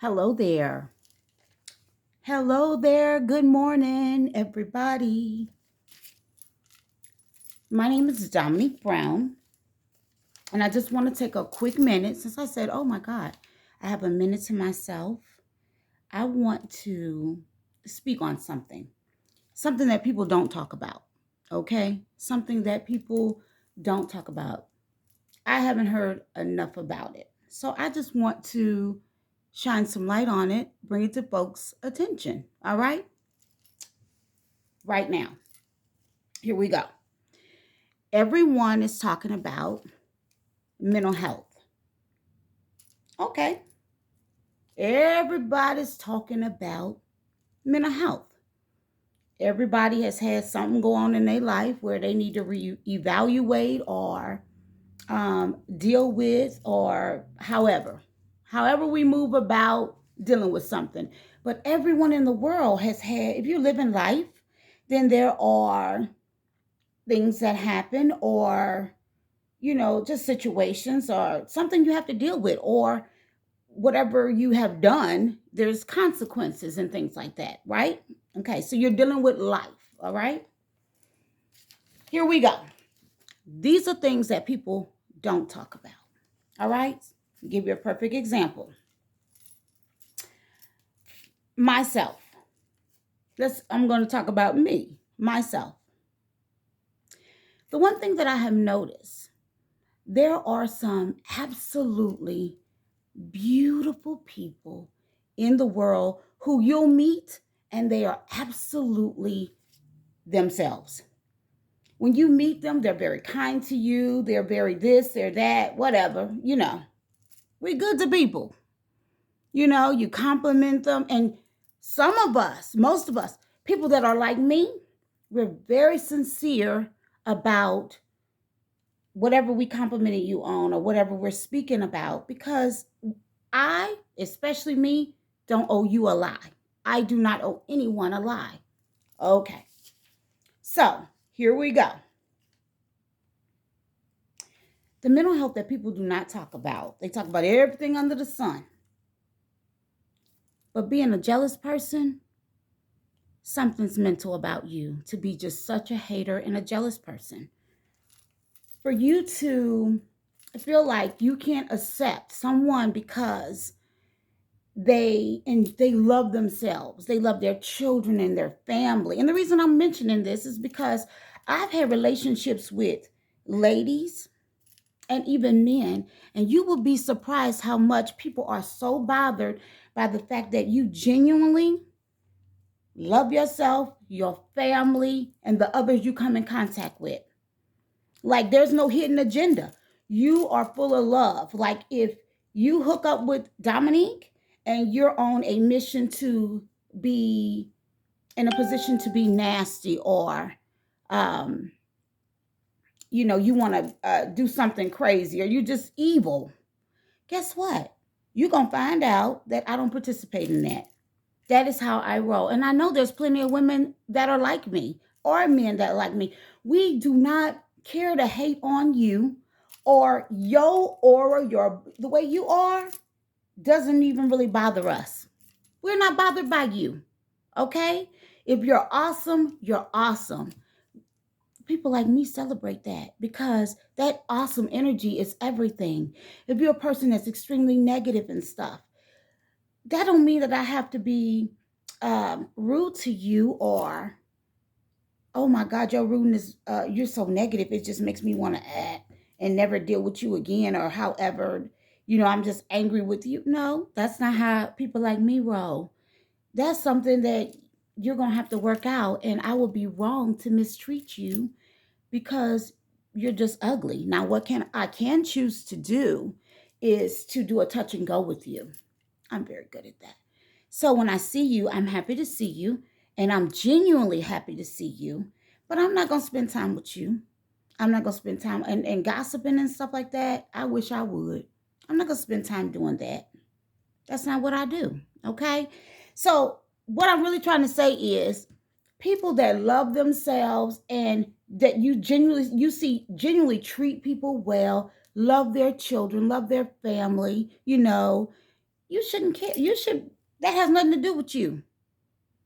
Hello there. Hello there. Good morning, everybody. My name is Dominique Brown, and I just want to take a quick minute since I said, oh my God, I have a minute to myself. I want to speak on something that people don't talk about, okay? Something that people don't talk about. I haven't heard enough about it. So I just want to shine some light on it, bring it to folks' attention, all right? Right now. Here we go. Everyone is talking about mental health. Okay. Everybody's talking about mental health. Everybody has had something go on in their life where they need to evaluate or deal with, or however we move about dealing with something. But everyone in the world has had, if you live in life, then there are things that happen, or just situations or something you have to deal with, or whatever you have done, there's consequences and things like that, right? Okay, so you're dealing with life, all right? Here we go. These are things that people don't talk about, all right? I'll give you a perfect example. Myself. I'm going to talk about myself. The one thing that I have noticed, there are some absolutely beautiful people in the world who you'll meet, and they are absolutely themselves. When you meet them, they're very kind to you. They're very this, they're that, whatever. We're good to people. You compliment them. And some of us, most of us, people that are like me, we're very sincere about whatever we complimented you on or whatever we're speaking about, because I, especially me, don't owe you a lie. I do not owe anyone a lie. Okay. So here we go. The mental health that people do not talk about. They talk about everything under the sun. But being a jealous person, something's mental about you to be just such a hater and a jealous person. For you to feel like you can't accept someone because they love themselves, they love their children and their family. And the reason I'm mentioning this is because I've had relationships with ladies and even men, and you will be surprised how much people are so bothered by the fact that you genuinely love yourself, your family, and the others you come in contact with. Like, there's no hidden agenda. You are full of love. Like, if you hook up with Dominique and you're on a mission to be in a position to be nasty, or you want to do something crazy, or you just evil, guess what? You're going to find out that I don't participate in that. That is how I roll. And I know there's plenty of women that are like me, or men that are like me. We do not care to hate on you, or your aura, the way you are doesn't even really bother us. We're not bothered by you. Okay? If you're awesome, you're awesome. People like me celebrate that, because that awesome energy is everything. If you're a person that's extremely negative and stuff, that don't mean that I have to be rude to you, or oh my God, your rudeness, you're so negative, it just makes me want to act and never deal with you again, or however, I'm just angry with you. No, that's not how people like me roll. That's something that you're gonna have to work out, and I would be wrong to mistreat you because you're just ugly. Now, what can choose to do is to do a touch and go with you. I'm very good at that. So when I see you, I'm happy to see you, and I'm genuinely happy to see you, but I'm not going to spend time with you. I'm not going to spend time and gossiping and stuff like that. I wish I would. I'm not going to spend time doing that. That's not what I do. Okay. So what I'm really trying to say is, people that love themselves and that you genuinely treat people well, love their children, love their family, You shouldn't care. That has nothing to do with you.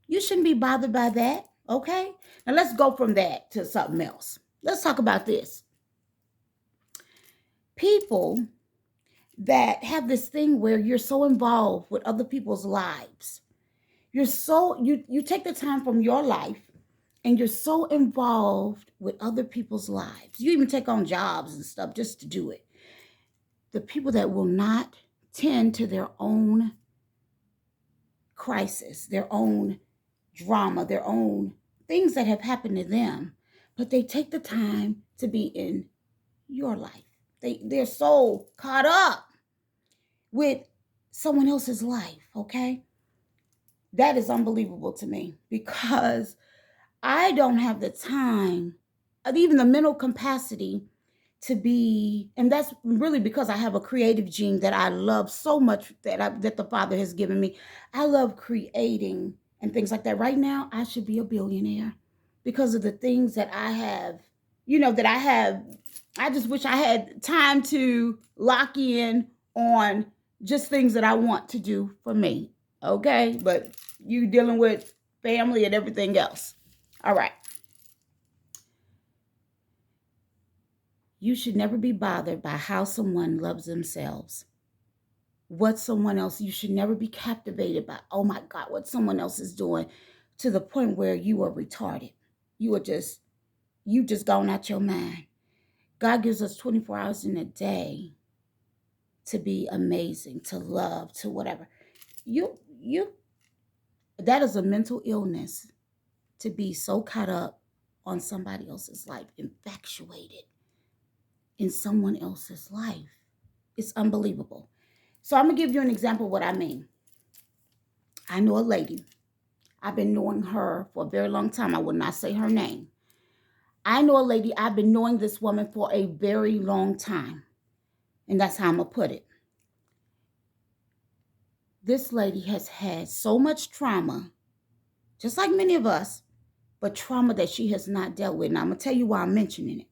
You shouldn't be bothered by that. Okay? Now let's go from that to something else. Let's talk about this. People that have this thing where you're so involved with other people's lives. You take the time from your life and you're so involved with other people's lives. You even take on jobs and stuff just to do it. The people that will not tend to their own crisis, their own drama, their own things that have happened to them, but they take the time to be in your life. They're so caught up with someone else's life, okay? That is unbelievable to me because I don't have the time, even the mental capacity to be, and that's really because I have a creative gene that I love so much that the Father has given me. I love creating and things like that. Right now, I should be a billionaire because of the things that I have, that I have. I just wish I had time to lock in on just things that I want to do for me. Okay, but you dealing with family and everything else. All right. You should never be bothered by how someone loves themselves. What someone else, you should never be captivated by, oh my God, what someone else is doing to the point where you are retarded. You just gone out your mind. God gives us 24 hours in a day to be amazing, to love, to whatever. That is a mental illness to be so caught up on somebody else's life, infatuated in someone else's life. It's unbelievable. So I'm going to give you an example of what I mean. I know a lady. I've been knowing her for a very long time. I will not say her name. I know a lady. I've been knowing this woman for a very long time. And that's how I'm going to put it. This lady has had so much trauma, just like many of us, but trauma that she has not dealt with. And I'm going to tell you why I'm mentioning it.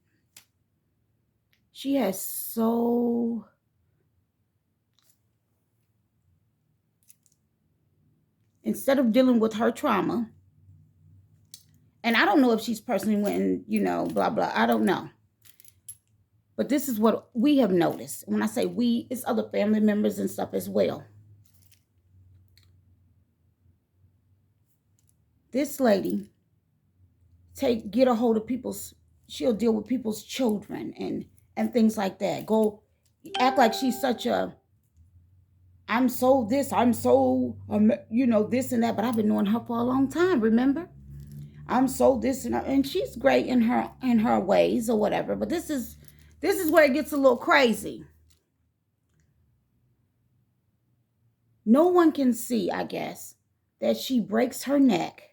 She has so... Instead of dealing with her trauma, and I don't know if she's personally went and, blah, blah, I don't know. But this is what we have noticed. When I say we, it's other family members and stuff as well. This lady get a hold of she'll deal with people's children and things like that. Go act like she's such a, I'm so this, I'm so, this and that. But I've been knowing her for a long time, remember? I'm so this and she's great in her ways or whatever. But this is where it gets a little crazy. No one can see, I guess, that she breaks her neck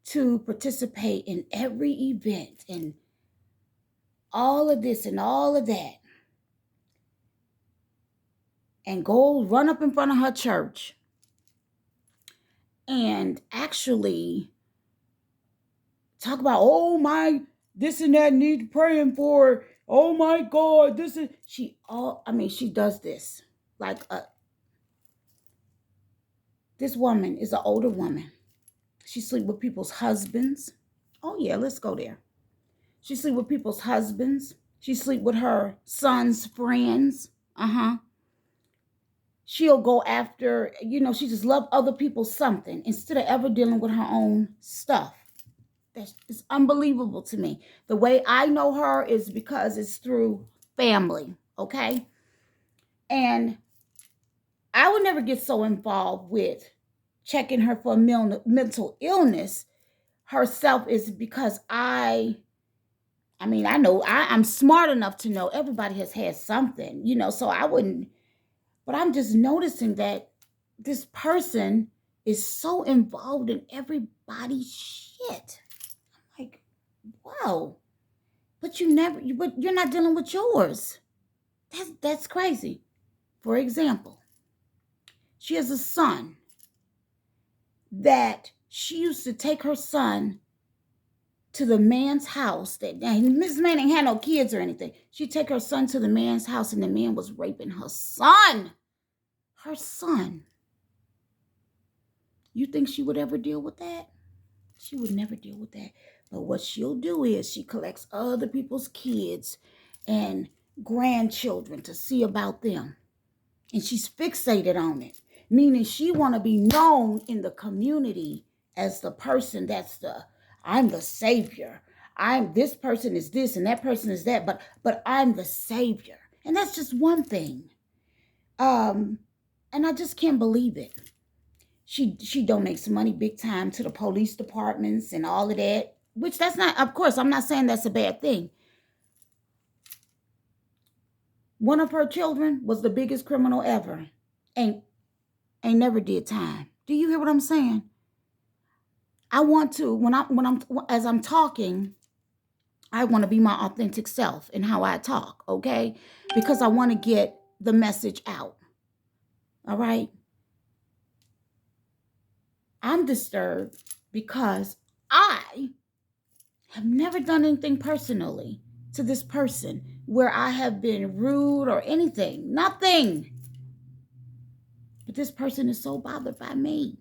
to participate in every event and all of this and all of that. And go run up in front of her church and actually talk about, oh my, this and that need praying for. Oh my God, she does this. Like this woman is an older woman. She sleep with people's husbands. Oh yeah, let's go there. She sleep with people's husbands. She sleep with her son's friends. She'll go after, she just love other people's something instead of ever dealing with her own stuff. It's unbelievable to me. The way I know her is because it's through family, okay? And I would never get so involved with checking her for mental illness herself is because I know I'm smart enough to know everybody has had something, so I wouldn't, but I'm just noticing that this person is so involved in everybody's shit. I'm like, wow, but you're not dealing with yours. That's crazy. For example, she has a son that she used to take her son to the man's house. That Mrs. Man ain't had no kids or anything. She'd take her son to the man's house and the man was raping her son. her son. You think she would ever deal with that? She would never deal with that. But what she'll do is she collects other people's kids and grandchildren to see about them. And she's fixated on it, meaning she want to be known in the community as the person I'm the savior. This person is this and that person is that, but I'm the savior. And that's just one thing. And I just can't believe it. She donates money big time to the police departments and all of that, which that's not, of course, I'm not saying that's a bad thing. One of her children was the biggest criminal ever. Ain't never did time. Do you hear what I'm saying? I want to, as I'm talking, I want to be my authentic self in how I talk, okay? Because I want to get the message out. All right? I'm disturbed because I have never done anything personally to this person where I have been rude or anything. Nothing. But this person is so bothered by me.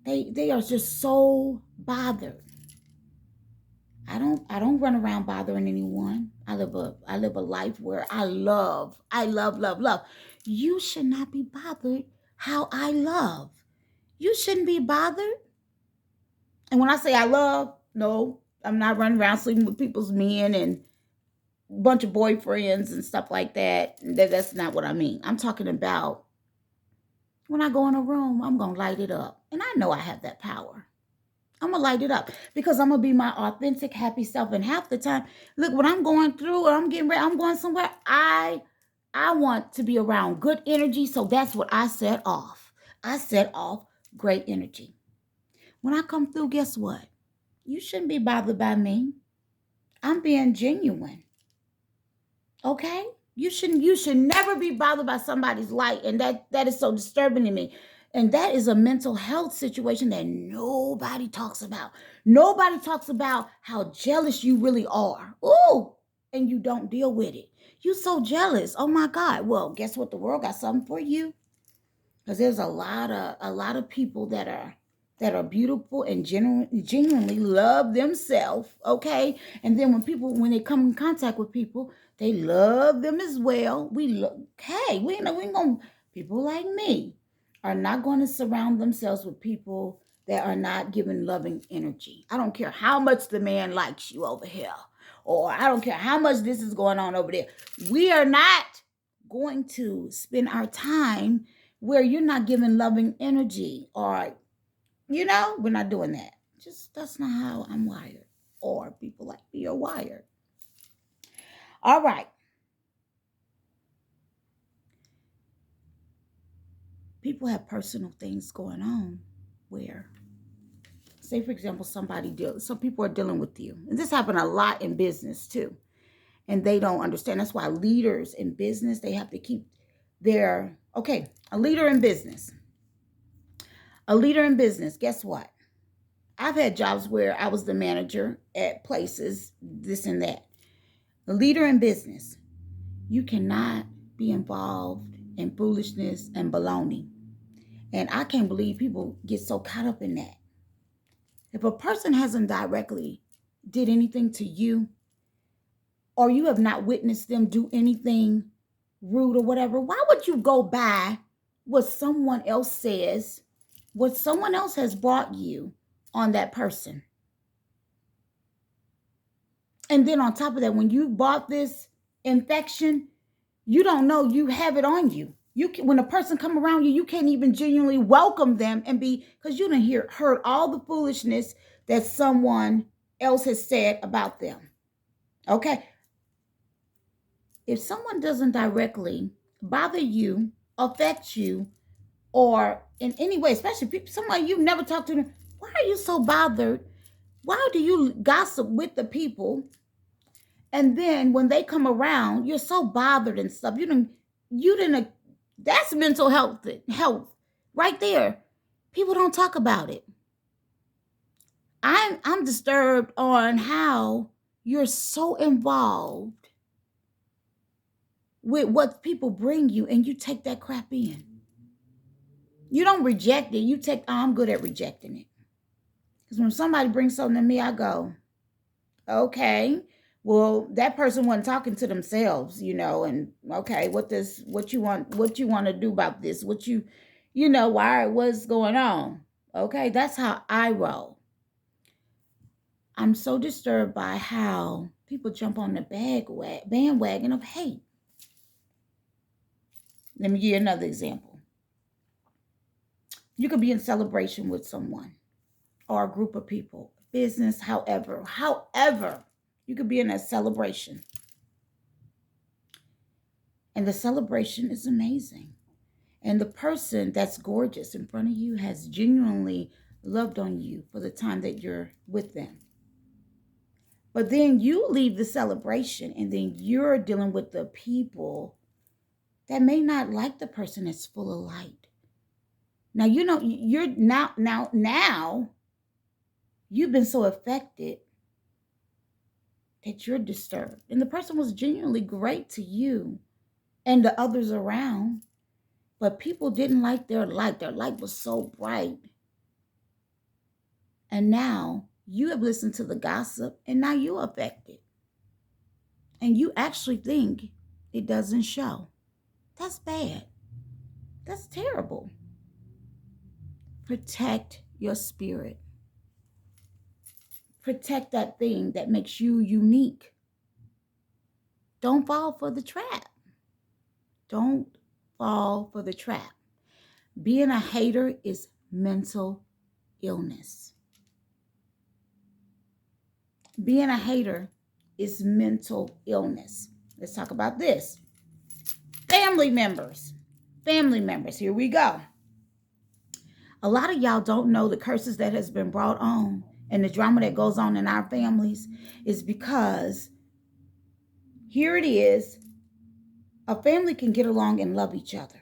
They are just so bothered. I don't run around bothering anyone. I live a life where I love. You should not be bothered how I love. You shouldn't be bothered. And when I say I love, no, I'm not running around sleeping with people's men and a bunch of boyfriends and stuff like that. That's not what I mean. I'm talking about when I go in a room, I'm going to light it up. And I know I have that power. I'm going to light it up because I'm going to be my authentic, happy self. And half the time, look, when I'm going through or I'm getting ready, I'm going somewhere, I want to be around good energy. So that's what I set off. I set off great energy. When I come through, guess what? You shouldn't be bothered by me. I'm being genuine. Okay? You should never be bothered by somebody's light. And that is so disturbing to me. And that is a mental health situation that nobody talks about. Nobody talks about how jealous you really are. Ooh, and you don't deal with it. You're so jealous. Oh my God. Well, guess what? The world got something for you. Because there's a lot of people that are beautiful and genuinely love themselves, okay? And then when they come in contact with people, they love them as well. People like me are not going to surround themselves with people that are not giving loving energy. I don't care how much the man likes you over here, or I don't care how much this is going on over there. We are not going to spend our time where you're not giving loving energy, or we're not doing that. Just that's not how I'm wired, or people like me are wired. All right. People have personal things going on where, say for example, some people are dealing with you. And this happened a lot in business too. And they don't understand. That's why leaders in business, they have to keep a leader in business. A leader in business, guess what? I've had jobs where I was the manager at places, this and that. The leader in business, you cannot be involved in foolishness and baloney. And I can't believe people get so caught up in that. If a person hasn't directly did anything to you, or you have not witnessed them do anything rude or whatever, why would you go by what someone else says, what someone else has brought you on that person? And then on top of that, when you bought this infection, you don't know you have it on you. When a person come around you, you can't even genuinely welcome them because you didn't heard all the foolishness that someone else has said about them. Okay. If someone doesn't directly bother you, affect you, or in any way, especially somebody you've never talked to, why are you so bothered? Why do you gossip with the people? And then when they come around, you're so bothered and stuff. You didn't. That's mental health right there. People don't talk about it. I'm disturbed on how you're so involved with what people bring you, and you take that crap in. You don't reject it. You take, oh, I'm good at rejecting it. Because when somebody brings something to me, I go, okay, well, that person wasn't talking to themselves, and okay, what you want to do about this? What's going on? Okay, that's how I roll. I'm so disturbed by how people jump on the bandwagon of hate. Let me give you another example. You could be in celebration with someone or a group of people, business, however, you could be in a celebration. And the celebration is amazing. And the person that's gorgeous in front of you has genuinely loved on you for the time that you're with them. But then you leave the celebration and then you're dealing with the people that may not like the person that's full of light. Now, you're now you've been so affected that you're disturbed. And the person was genuinely great to you and the others around, but people didn't like their light. Their light was so bright. And now you have listened to the gossip and now you're affected. And you actually think it doesn't show. That's bad. That's terrible. Protect your spirit. Protect that thing that makes you unique. Don't fall for the trap. Don't fall for the trap. Being a hater is mental illness. Being a hater is mental illness. Let's talk about this. Family members. Family members. Here we go. A lot of y'all don't know the curses that has been brought on and the drama that goes on in our families is because here it is. A family can get along and love each other.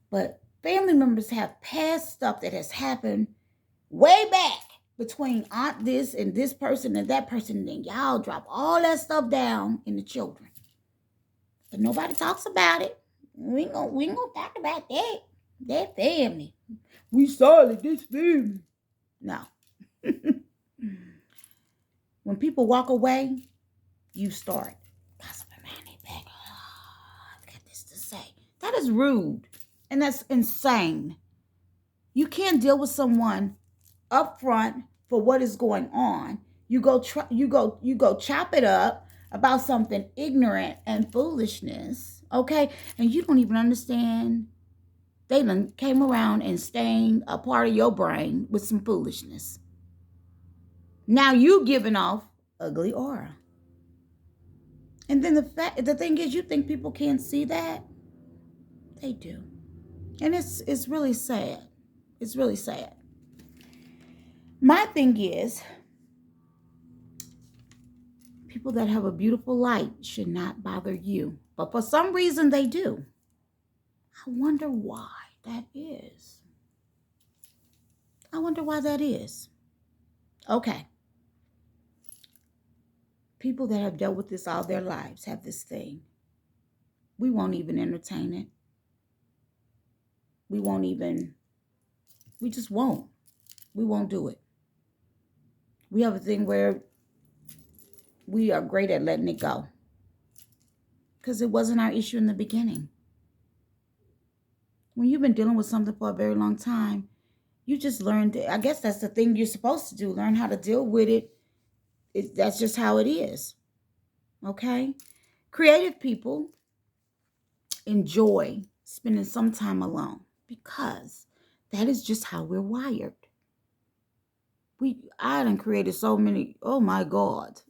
But family members have past stuff that has happened way back between aunt this and this person and that person. And then y'all drop all that stuff down in the children. But nobody talks about it. We ain't gonna talk about that. That family. We solid, this family. No. When people walk away, you start gossiping behind their back. Oh, I've got this to say. That is rude. And that's insane. You can't deal with someone up front for what is going on. You go chop it up about something ignorant and foolishness, okay? And you don't even understand. They done came around and stained a part of your brain with some foolishness. Now you giving off ugly aura. And then the thing is, you think people can't see that? They do. And it's really sad. It's really sad. My thing is, people that have a beautiful light should not bother you. But for some reason they do. I wonder why that is. I wonder why that is. Okay. People that have dealt with this all their lives have this thing. We won't even entertain it. We just won't. We won't do it. We have a thing where we are great at letting it go. Because it wasn't our issue in the beginning. When you've been dealing with something for a very long time, you just learned, I guess that's the thing you're supposed to do, learn how to deal with it. That's just how it is. Okay? Creative people enjoy spending some time alone because that is just how we're wired. I done created so many, oh my God.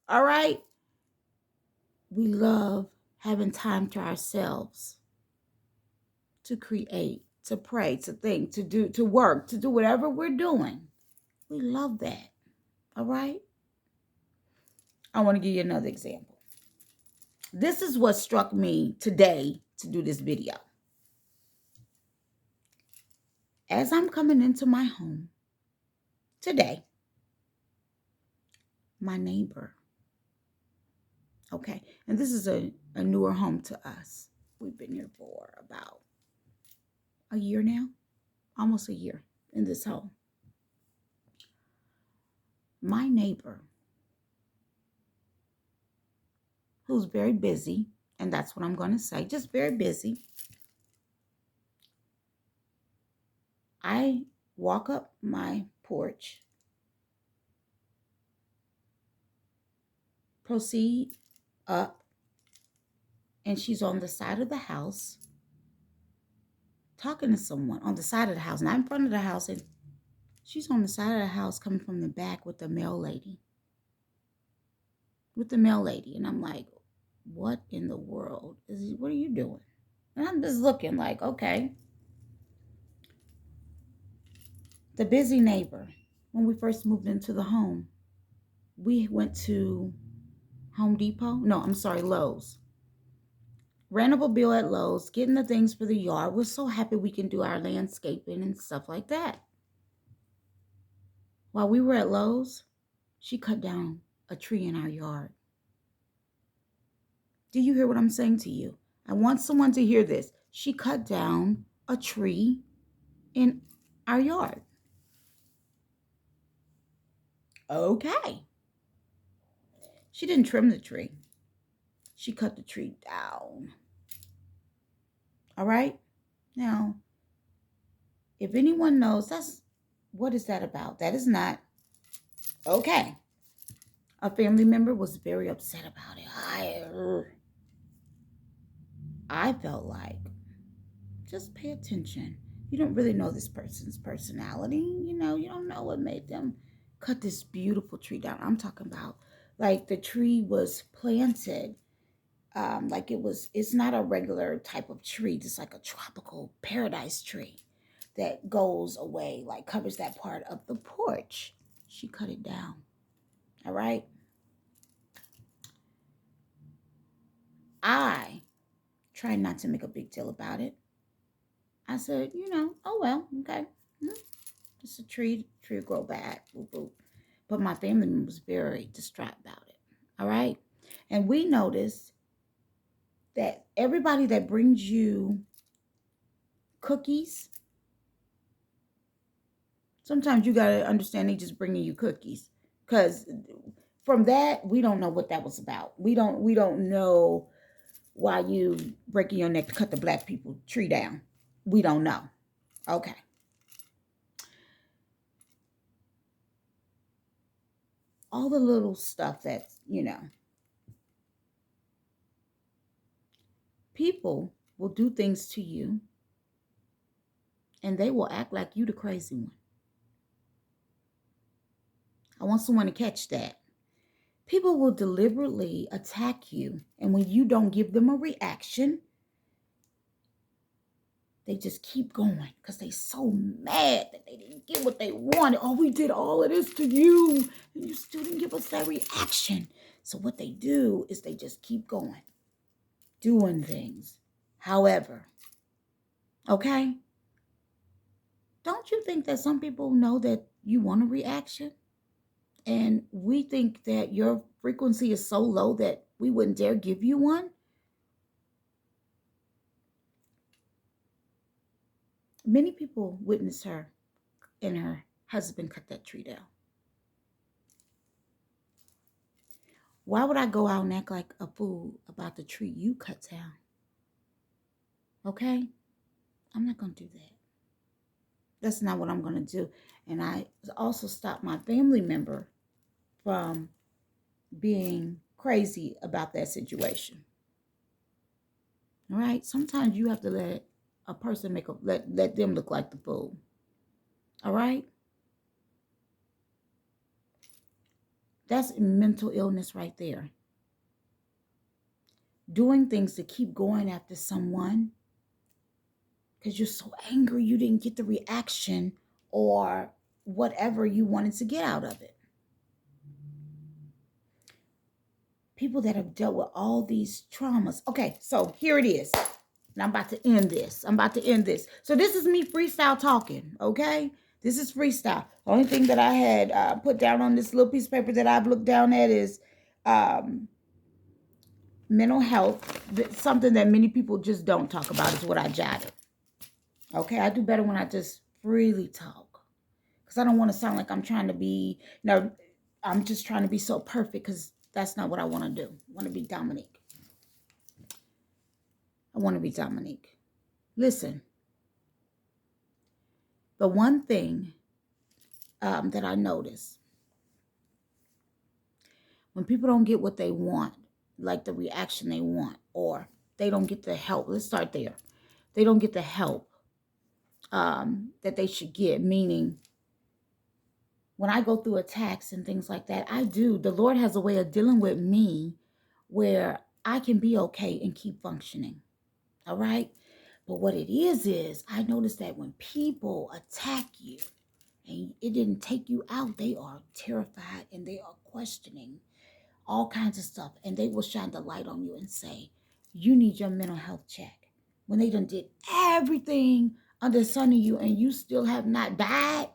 All right? We love having time to ourselves to create, to pray, to think, to do, to work, to do whatever we're doing. We love that. All right? I want to give you another example. This is what struck me today to do this video. As I'm coming into my home today, my neighbor, okay, and this is a newer home to us. We've been here for about a year now, almost a year in this home. My neighbor, who's very busy, and that's what I'm going to say, just very busy. I walk up my porch, proceed up, and she's on the side of the house talking to someone on the side of the house, not in front of the house. And she's on the side of the house coming from the back with the mail lady. And I'm like, what in the world what are you doing? And I'm just looking like, okay. The busy neighbor, when we first moved into the home, we went to Lowe's. Ran up a bill at Lowe's, getting the things for the yard. We're so happy we can do our landscaping and stuff like that. While we were at Lowe's, she cut down a tree in our yard. Do you hear what I'm saying to you? I want someone to hear this. She cut down a tree in our yard. Okay. She didn't trim the tree. She cut the tree down. All right? Now, if anyone knows, what is that about? That is not okay. A family member was very upset about it. I felt like, just pay attention. You don't really know this person's personality. You don't know what made them cut this beautiful tree down. I'm talking about like the tree was planted like it's not a regular type of tree, just like a tropical paradise tree that goes away, like covers that part of the porch. She cut it down. All right. I tried not to make a big deal about it. I said, oh well, okay. It's a tree will grow back. Boop, boop. But my family member was very distraught about it. All right. And we noticed that everybody that brings you cookies, sometimes you got to understand they just bringing you cookies. Because from that, we don't know what that was about. We don't know why you breaking your neck to cut the black people tree down. We don't know. Okay. All the little stuff that's, people will do things to you and they will act like you the crazy one. I want someone to catch that. People will deliberately attack you, and when you don't give them a reaction, they just keep going because they're so mad that they didn't get what they wanted. Oh, we did all of this to you, and you still didn't give us that reaction. So what they do is they just keep going, doing things. However, okay, don't you think that some people know that you want a reaction? And we think that your frequency is so low that we wouldn't dare give you one? Many people witnessed her and her husband cut that tree down. Why would I go out and act like a fool about the tree you cut down? Okay? I'm not going to do that. That's not what I'm going to do. And I also stopped my family member from being crazy about that situation. All right? Sometimes you have to let a person let them look like the fool. All right? That's mental illness right there. Doing things to keep going after someone because you're so angry you didn't get the reaction or whatever you wanted to get out of it. People that have dealt with all these traumas. Okay, so here it is. And I'm about to end this. So this is me freestyle talking, okay? This is freestyle. The only thing that I had put down on this little piece of paper that I've looked down at is mental health. Something that many people just don't talk about is what I jotted. Okay, I do better when I just freely talk. Because I don't want to sound like I'm trying to be, no, I'm just trying to be so perfect because that's not what I want to do. I want to be Dominique. I want to be Dominique. Listen, the one thing that I notice when people don't get what they want, like the reaction they want, or they don't get the help, let's start there. They don't get the help that they should get, meaning when I go through attacks and things like that, the Lord has a way of dealing with me where I can be okay and keep functioning. All right. But what it is I notice that when people attack you and it didn't take you out, they are terrified and they are questioning all kinds of stuff. And they will shine the light on you and say, you need your mental health check. When they done did everything under the sun of you and you still have not died,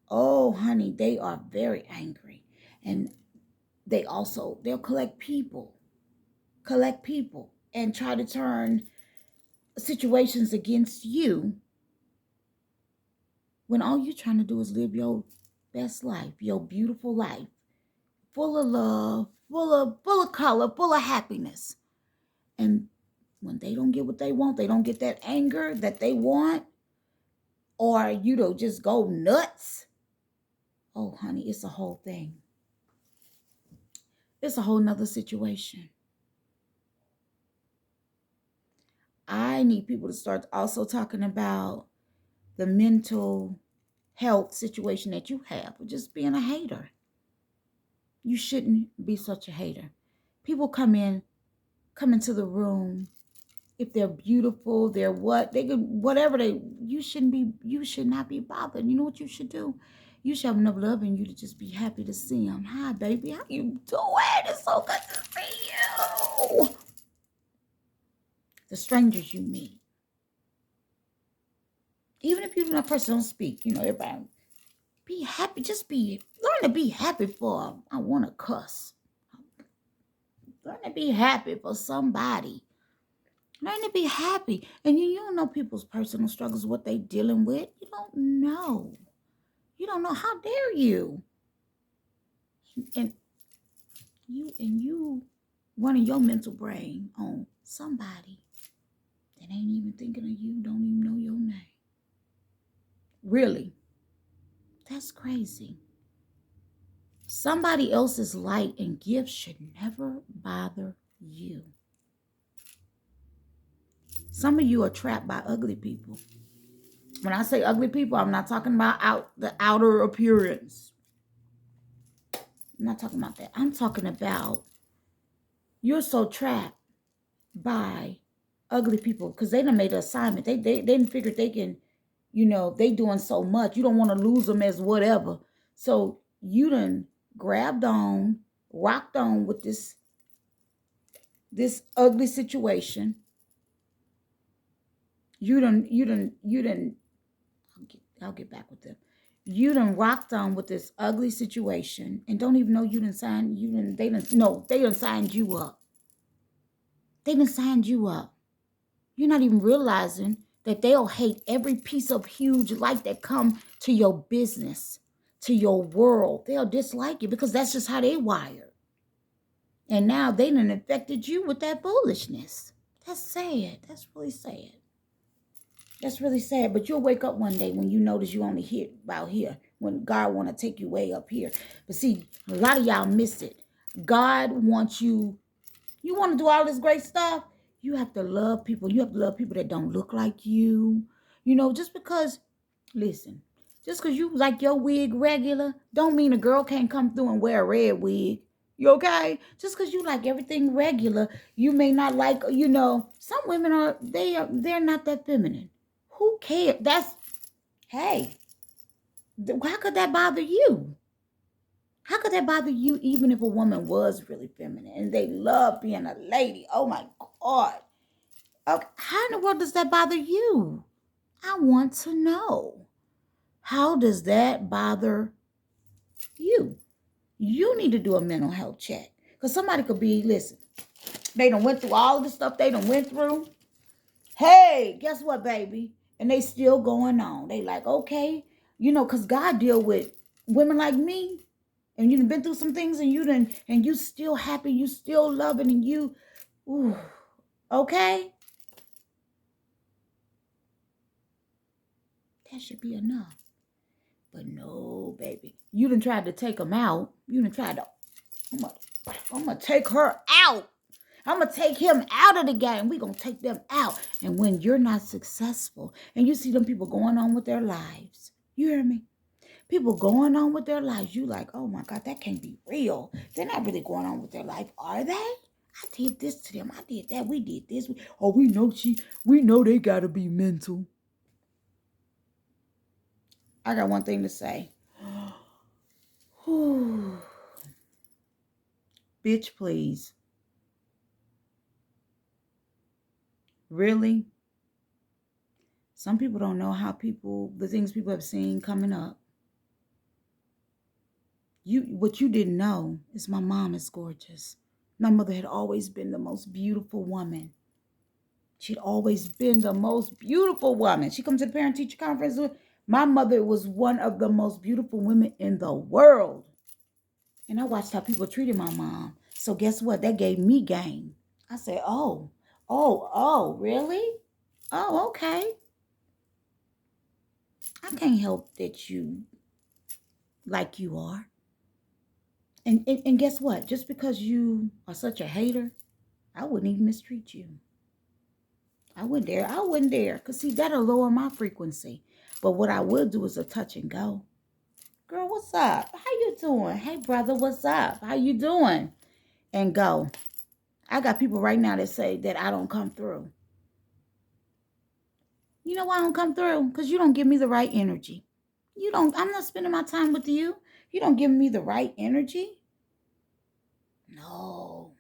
oh, honey, they are very angry. And they'll collect people and try to turn situations against you when all you're trying to do is live your best life, your beautiful life, full of love, full of color, full of happiness. And when they don't get what they want, they don't get that anger that they want, or you don't just go nuts. Oh, honey, it's a whole thing. It's a whole nother situation. I need people to start also talking about the mental health situation that you have with just being a hater. You shouldn't be such a hater. People come into the room. If they're beautiful, they're you should not be bothered. You know what you should do? You should have enough love in you to just be happy to see them. Hi, baby. How you doing? It's so good to see you. The strangers you meet. Even if you and that person don't speak, everybody be happy. Learn to be happy for, I want to cuss. Learn to be happy for somebody. Learn to be happy. And you don't know people's personal struggles, what they dealing with. You don't know. You don't know. How dare you? And you running your mental brain on somebody that ain't even thinking of you, don't even know your name. Really? That's crazy. Somebody else's light and gifts should never bother you. Some of you are trapped by ugly people. When I say ugly people, I'm not talking about the outer appearance. I'm not talking about that. I'm talking about you're so trapped by ugly people because they done made an assignment. They didn't figure they can, they doing so much. You don't want to lose them as whatever. So you done grabbed on, rocked on with this ugly situation. You done. I'll get back with them. You done rocked on with this ugly situation and don't even know they done signed you up. They done signed you up. You're not even realizing that they'll hate every piece of huge light that come to your business, to your world. They'll dislike you because that's just how they wired. And now they done infected you with that foolishness. That's sad. That's really sad. That's really sad. But you'll wake up one day when you notice you only hit about here, when God want to take you way up here. But see, a lot of y'all miss it. God wants you want to do all this great stuff. You have to love people. You have to love people that don't look like you. Just because you like your wig regular, don't mean a girl can't come through and wear a red wig. You okay? Just because you like everything regular, you may not like, some women they're not that feminine. Who cares? Hey, how could that bother you? How could that bother you even if a woman was really feminine and they love being a lady? Oh my God. Okay. How in the world does that bother you? I want to know. How does that bother you? You need to do a mental health check. Because somebody could be, listen, they done went through all the stuff they done went through. Hey, guess what, baby? And they still going on. They like, okay, because God deal with women like me, and you've been through some things, and you still happy, you still loving, and ooh, okay, that should be enough. But no, baby, you done tried to take them out. You done tried to, I'm gonna take her out. I'm going to take him out of the game. We're going to take them out. And when you're not successful and you see them people going on with their lives, you hear me? People going on with their lives, you like, oh my God, that can't be real. They're not really going on with their life, are they? I did this to them. I did that. We did this. We know they got to be mental. I got one thing to say. Bitch, please. Really? Some people don't know the things people have seen coming up. What you didn't know is my mom is gorgeous. My mother had always been the most beautiful woman. She'd always been the most beautiful woman. She comes to the parent-teacher conference. My mother was one of the most beautiful women in the world. And I watched how people treated my mom. So guess what? That gave me game. I said, oh, really? Oh, okay. I can't help that you like you are. And guess what? Just because you are such a hater, I wouldn't even mistreat you. I wouldn't dare. Because see, that'll lower my frequency. But what I will do is a touch and go. Girl, what's up? How you doing? Hey, brother, what's up? How you doing? And go. I got people right now that say that I don't come through. You know why I don't come through? Because you don't give me the right energy. I'm not spending my time with you. You don't give me the right energy. No.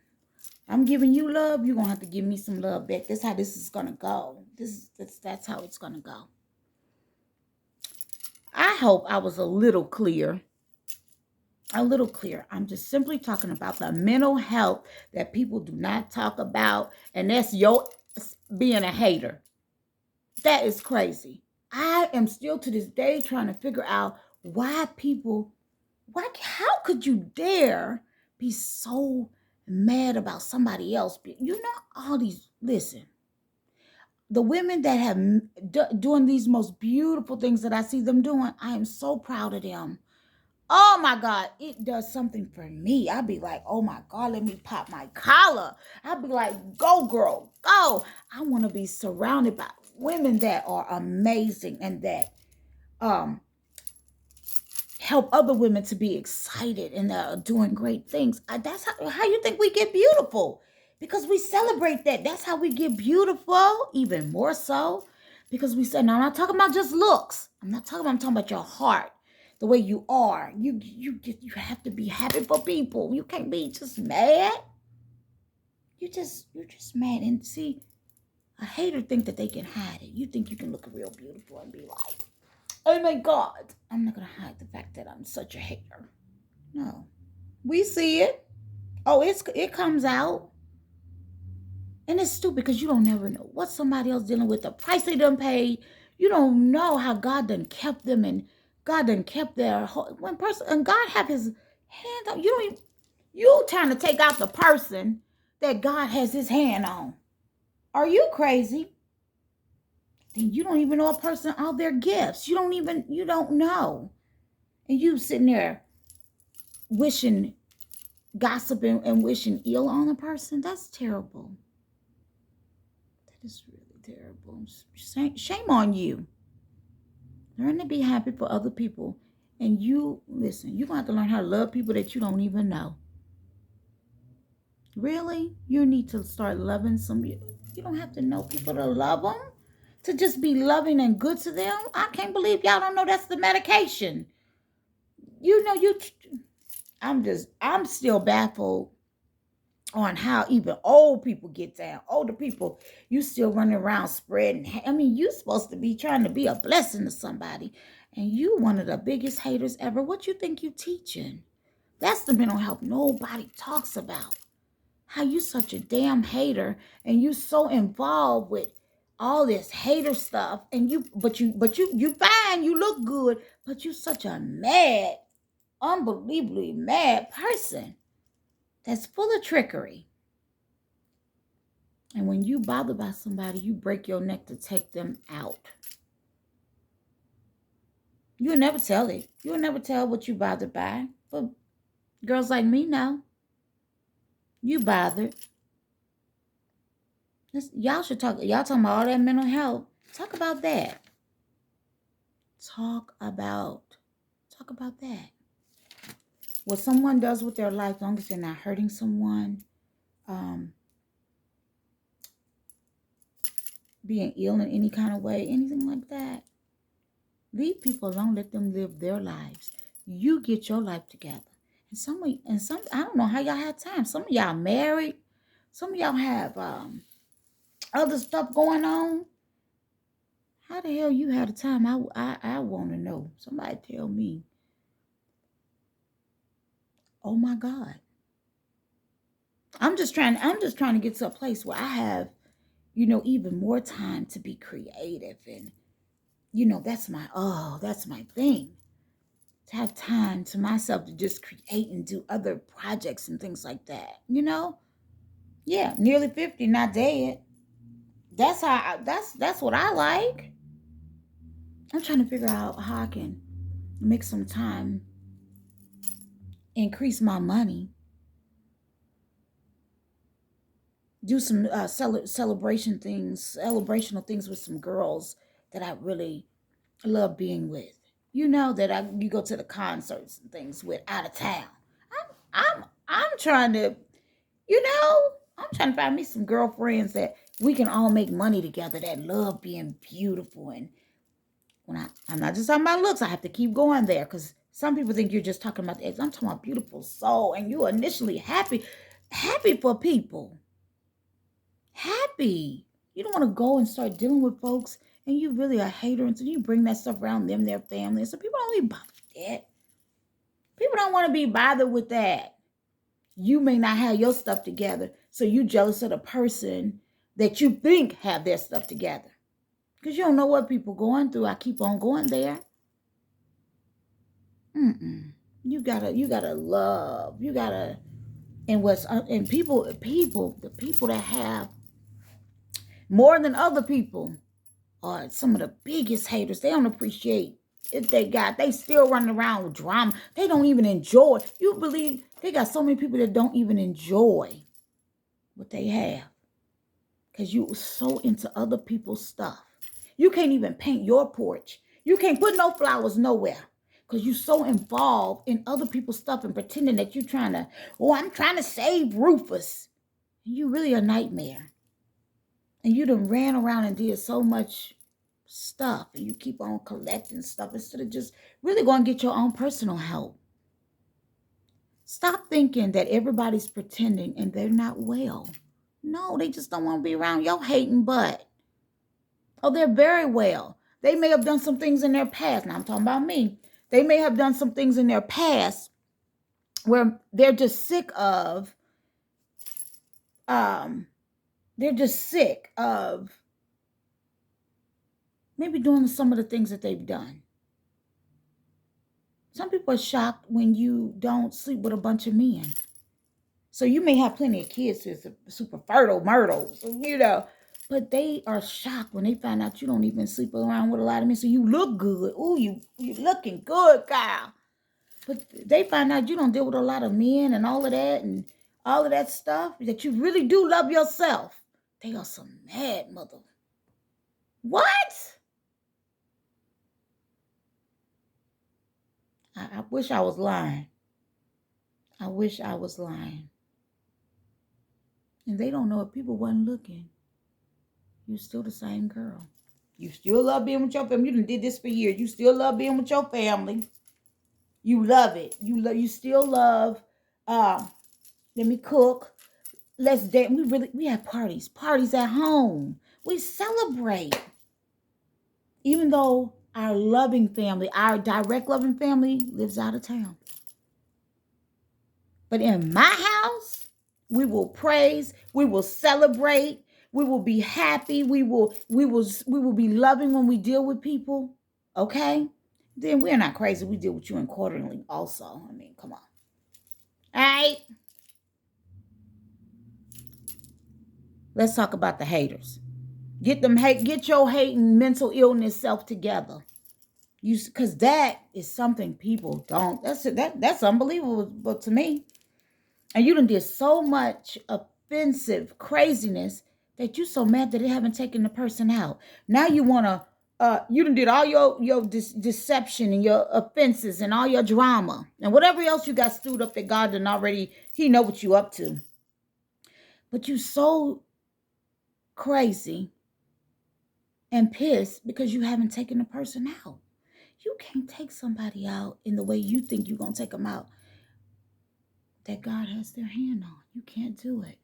I'm giving you love. You're going to have to give me some love back. That's how this is going to go. That's how it's going to go. I hope I was a little clear. I'm just simply talking about the mental health that people do not talk about. And that's your being a hater. That is crazy. I am still to this day trying to figure out how could you dare be so mad about somebody else? Listen, the women that have doing these most beautiful things that I see them doing, I am so proud of them. Oh my God, it does something for me. I'd be like, oh my God, let me pop my collar. I'd be like, go girl, go. I want to be surrounded by women that are amazing and that help other women to be excited and doing great things. That's how you think we get beautiful, because we celebrate that. That's how we get beautiful, even more so, because we say, no, I'm not talking about just looks. I'm talking about your heart, the way you are. You have to be happy for people. You can't be just mad. You're just mad. And see, a hater think that they can hide it. You think you can look real beautiful and be like, oh my God, I'm not going to hide the fact that I'm such a hater. No. We see it. Oh, it comes out. And it's stupid because you don't never know what somebody else dealing with, the price they done paid. You don't know how God done kept them, and God done kept their one person, and God have his hand on. You trying to take out the person that God has his hand on. Are you crazy? Then you don't even know a person all their gifts. You don't know. And you sitting there wishing, gossiping and wishing ill on a person. That's terrible. That is really terrible. Shame on you. Learn to be happy for other people. And you're going to have to learn how to love people that you don't even know. Really? You need to start loving you don't have to know people to love them. To just be loving and good to them. I can't believe y'all don't know that's the medication. I'm still baffled on how even old people get down. Older people, you still running around spreading. You supposed to be trying to be a blessing to somebody. And you one of the biggest haters ever. What you think you teaching? That's the mental health nobody talks about. How you such a damn hater and you so involved with all this hater stuff, and you fine, you look good, but you such a mad, unbelievably mad person that's full of trickery. And when you bothered by somebody, you break your neck to take them out. You'll never tell it. You'll never tell what you bothered by. But girls like me know. You bothered. Y'all should talk. Y'all talking about all that mental health. Talk about that. Talk about that. What someone does with their life, as long as they're not hurting someone, being ill in any kind of way, anything like that. Leave people alone. Let them live their lives. You get your life together. And some, I don't know how y'all have time. Some of y'all married. Some of y'all have other stuff going on. How the hell you had the time? I want to know. Somebody tell me. Oh my God. I'm just trying to get to a place where I have, even more time to be creative, and that's my thing. To have time to myself to just create and do other projects and things like that. Yeah, nearly 50, not dead. That's what I like. I'm trying to figure out how I can make some time, increase my money, do some celebrational things with some girls that I really love being with. That you go to the concerts and things with out of town. I'm trying to, I'm trying to find me some girlfriends that we can all make money together, that love being beautiful. And I'm not just talking about looks, I have to keep going there, because some people think you're just talking about the ex. I'm talking about beautiful soul, and you're initially happy for people. Happy. You don't want to go and start dealing with folks and you really a hater until you bring that stuff around them, their family. So people don't be bothered with that. People don't want to be bothered with that. You may not have your stuff together, so you jealous of the person that you think have their stuff together. Because you don't know what people going through. I keep on going there. You gotta love. You gotta, and people, the people that have more than other people are some of the biggest haters. They don't appreciate if they still running around with drama. They don't even enjoy. You believe they got so many people that don't even enjoy what they have, because you so into other people's stuff. You can't even paint your porch. You can't put no flowers nowhere, because you so involved in other people's stuff and pretending that I'm trying to save Rufus. And you really a nightmare. And you done ran around and did so much stuff, and you keep on collecting stuff instead of just really going to get your own personal help. Stop thinking that everybody's pretending and they're not well. No, they just don't want to be around your hating butt. Oh, they're very well. They may have done some things in their past. Now I'm talking about me. They may have done some things in their past where they're just sick of maybe doing some of the things that they've done. Some people are shocked when you don't sleep with a bunch of men. So you may have plenty of kids who's super fertile, myrtles, but they are shocked when they find out you don't even sleep around with a lot of men. So you look good. Ooh, you looking good, Kyle. But they find out you don't deal with a lot of men and all of that stuff, that you really do love yourself. They are some mad mother. What? I wish I was lying. I wish I was lying. And they don't know if people wasn't looking. You're still the same girl. You still love being with your family. You done did this for years. You still love being with your family. You love it. You still love, let me cook. Let's dance. We have parties at home. We celebrate. Even though our loving family, our direct loving family lives out of town. But in my house, we will praise, we will celebrate, We will be happy. We will be loving when we deal with people. Okay? Then we're not crazy. We deal with you accordingly also. I mean, come on. All right? Let's talk about the haters. Get your hating mental illness self together. Because that is something people don't. That's unbelievable to me. And you done did so much offensive craziness that you so mad that they haven't taken the person out. Now you wanna you done did all your deception and your offenses and all your drama and whatever else you got stewed up that God done already. He know what you up to. But you so crazy and pissed because you haven't taken the person out. You can't take somebody out in the way you think you're going to take them out that God has their hand on. You can't do it.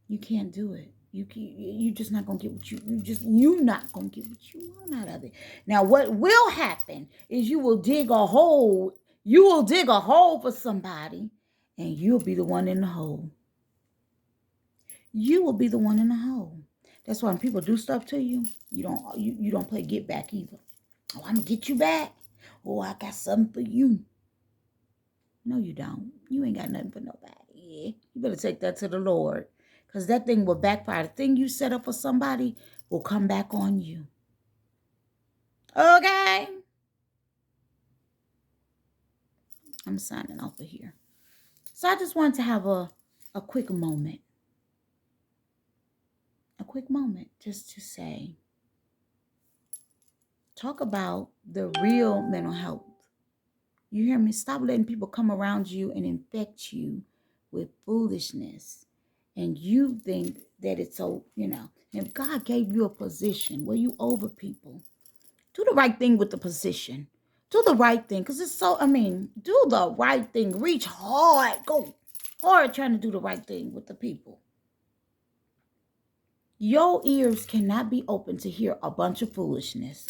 You can't do it. You just not going to get what you not going to get what you want out of it. Now, what will happen is you will dig a hole. You will dig a hole for somebody and you'll be the one in the hole. You will be the one in the hole. That's why when people do stuff to you, you don't play get back either. Oh, I'm going to get you back. Oh, I got something for you. No, you don't. You ain't got nothing for nobody. You better take that to the Lord. Because that thing will backfire. The thing you set up for somebody will come back on you. Okay? I'm signing off of here. So I just wanted to have a quick moment. A quick moment just to say, talk about the real mental health. You hear me? Stop letting people come around you and infect you with foolishness. And you think that it's so, if God gave you a position where you over people, do the right thing with the position. Do the right thing. Because do the right thing. Reach hard. Go hard trying to do the right thing with the people. Your ears cannot be open to hear a bunch of foolishness.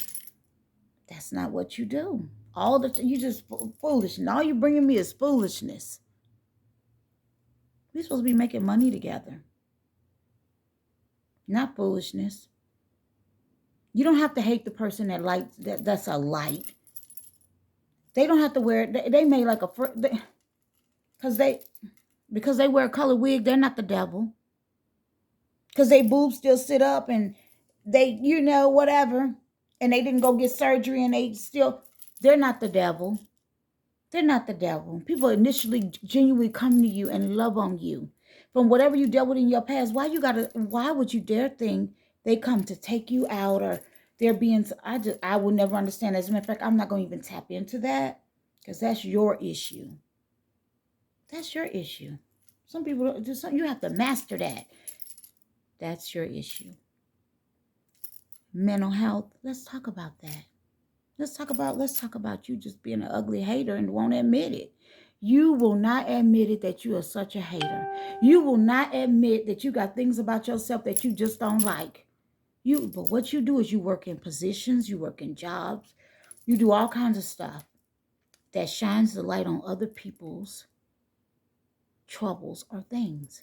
That's not what you do. You just foolish. And all you bringing me is foolishness. We're supposed to be making money together. Not foolishness. You don't have to hate the person that's a light. They don't have to wear they made like because they wear a colored wig, they're not the devil. Because they boobs still sit up and they, whatever. And they didn't go get surgery and they're not the devil. They're not the devil. People initially genuinely come to you and love on you. From whatever you dealt with in your past, why would you dare think they come to take you out or they're being, I will never understand. As a matter of fact, I'm not going to even tap into that because that's your issue. That's your issue. Some people, you have to master that. That's your issue. Mental health, let's talk about that. Let's talk about you just being an ugly hater and won't admit it. You will not admit it that you are such a hater. You will not admit that you got things about yourself that you just don't like. But what you do is you work in positions, you work in jobs, you do all kinds of stuff that shines the light on other people's troubles or things.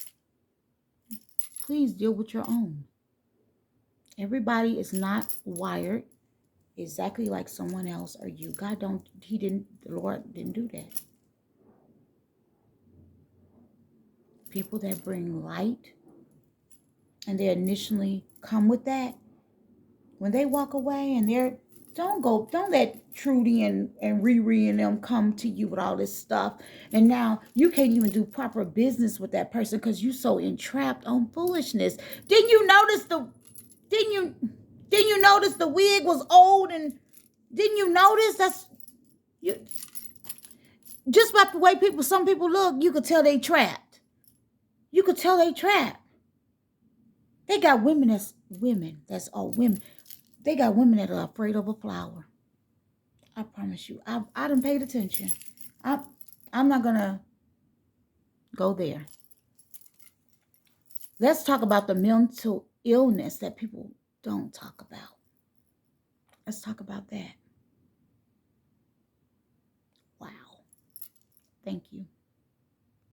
Please deal with your own. Everybody is not wired exactly like someone else or you. The Lord didn't do that. People that bring light and they initially come with that, when they walk away and don't let Trudy and Riri and them come to you with all this stuff. And now you can't even do proper business with that person because you're so entrapped on foolishness. Didn't you notice the wig was old? And didn't you notice just by the way some people look, you could tell they trapped. You could tell they trapped. They got women that's all women. They got women that are afraid of a flower. I promise you. I done paid attention. I'm not going to go there. Let's talk about the mental illness that people don't talk about. Let's talk about that. Wow. Thank you.